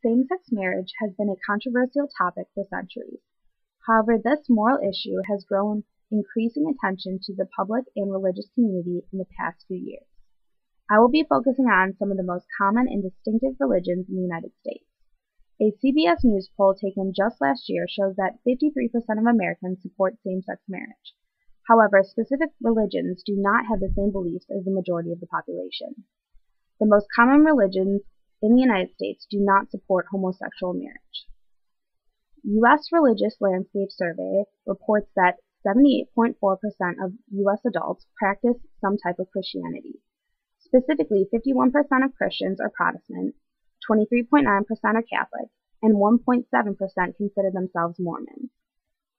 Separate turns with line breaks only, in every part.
Same-sex marriage has been a controversial topic for centuries. However, this moral issue has grown increasing attention to the public and religious community in the past few years. I will be focusing on some of the most common and distinctive religions in the United States. A CBS News poll taken just last year shows that 53% of Americans support same-sex marriage. However, specific religions do not have the same beliefs as the majority of the population. The most common religions in the United States do not support homosexual marriage. U.S. Religious Landscape Survey reports that 78.4% of U.S. adults practice some type of Christianity. Specifically, 51% of Christians are Protestant, 23.9% are Catholic, and 1.7% consider themselves Mormons.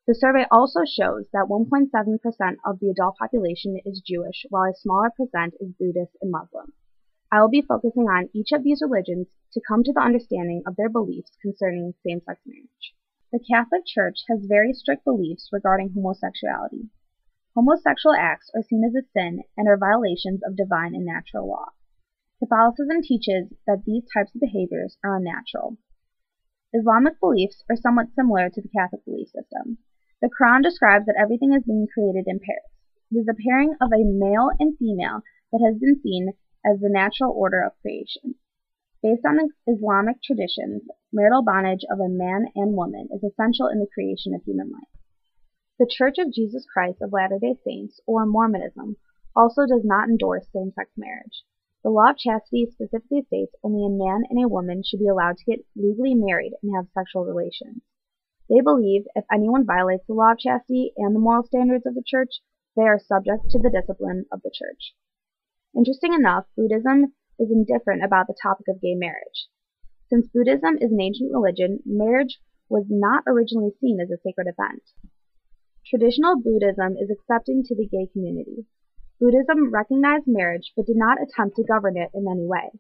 The survey also shows that 1.7% of the adult population is Jewish, while a smaller percent is Buddhist and Muslim. I will be focusing on each of these religions to come to the understanding of their beliefs concerning same-sex marriage. The Catholic Church has very strict beliefs regarding homosexuality. Homosexual acts are seen as a sin and are violations of divine and natural law. Catholicism teaches that these types of behaviors are unnatural. Islamic beliefs are somewhat similar to the Catholic belief system. The Quran describes that everything is being created in pairs. It is the pairing of a male and female that has been seen as the natural order of creation. Based on Islamic traditions, marital bondage of a man and woman is essential in the creation of human life. The Church of Jesus Christ of Latter-day Saints, or Mormonism, also does not endorse same-sex marriage. The law of chastity specifically states only a man and a woman should be allowed to get legally married and have sexual relations. They believe if anyone violates the law of chastity and the moral standards of the Church, they are subject to the discipline of the Church. Interesting enough, Buddhism is indifferent about the topic of gay marriage. Since Buddhism is an ancient religion, marriage was not originally seen as a sacred event. Traditional Buddhism is accepting to the gay community. Buddhism recognized marriage but did not attempt to govern it in any way.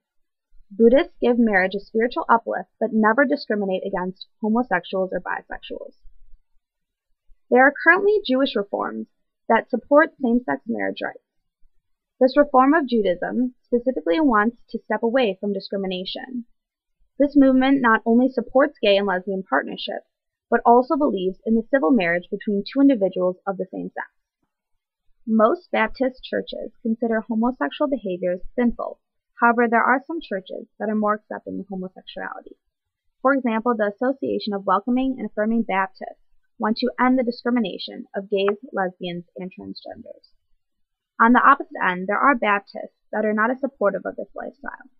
Buddhists give marriage a spiritual uplift but never discriminate against homosexuals or bisexuals. There are currently Jewish reforms that support same-sex marriage rights. This reform of Judaism specifically wants to step away from discrimination. This movement not only supports gay and lesbian partnership, but also believes in the civil marriage between two individuals of the same sex. Most Baptist churches consider homosexual behaviors sinful. However, there are some churches that are more accepting of homosexuality. For example, the Association of Welcoming and Affirming Baptists want to end the discrimination of gays, lesbians, and transgenders. On the opposite end, there are Baptists that are not as supportive of this lifestyle.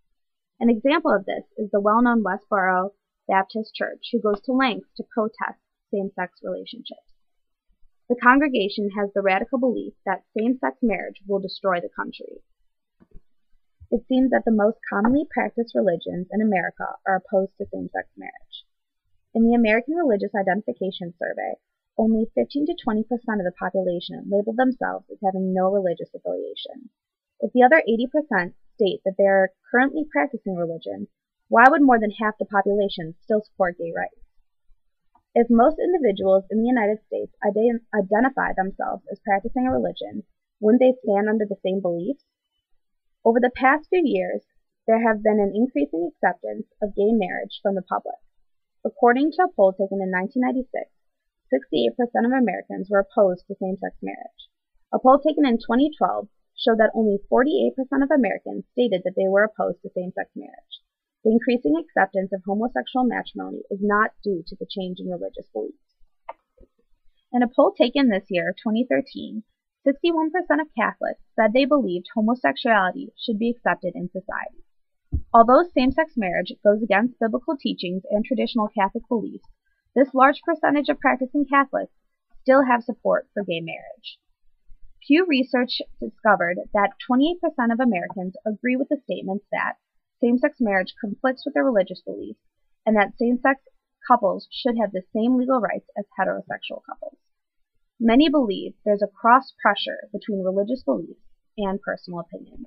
An example of this is the well-known Westboro Baptist Church, who goes to lengths to protest same-sex relationships. The congregation has the radical belief that same-sex marriage will destroy the country. It seems that the most commonly practiced religions in America are opposed to same-sex marriage. In the American Religious Identification Survey, only 15 to 20% of the population label themselves as having no religious affiliation. If the other 80% state that they are currently practicing religion, why would more than half the population still support gay rights? If most individuals in the United States identify themselves as practicing a religion, wouldn't they stand under the same beliefs? Over the past few years, there have been an increasing acceptance of gay marriage from the public. According to a poll taken in 1996, 68% of Americans were opposed to same-sex marriage. A poll taken in 2012 showed that only 48% of Americans stated that they were opposed to same-sex marriage. The increasing acceptance of homosexual matrimony is not due to the change in religious beliefs. In a poll taken this year, 2013, 61% of Catholics said they believed homosexuality should be accepted in society. Although same-sex marriage goes against biblical teachings and traditional Catholic beliefs, this large percentage of practicing Catholics still have support for gay marriage. Pew Research discovered that 28% of Americans agree with the statements that same-sex marriage conflicts with their religious beliefs and that same-sex couples should have the same legal rights as heterosexual couples. Many believe there's a cross-pressure between religious beliefs and personal opinions.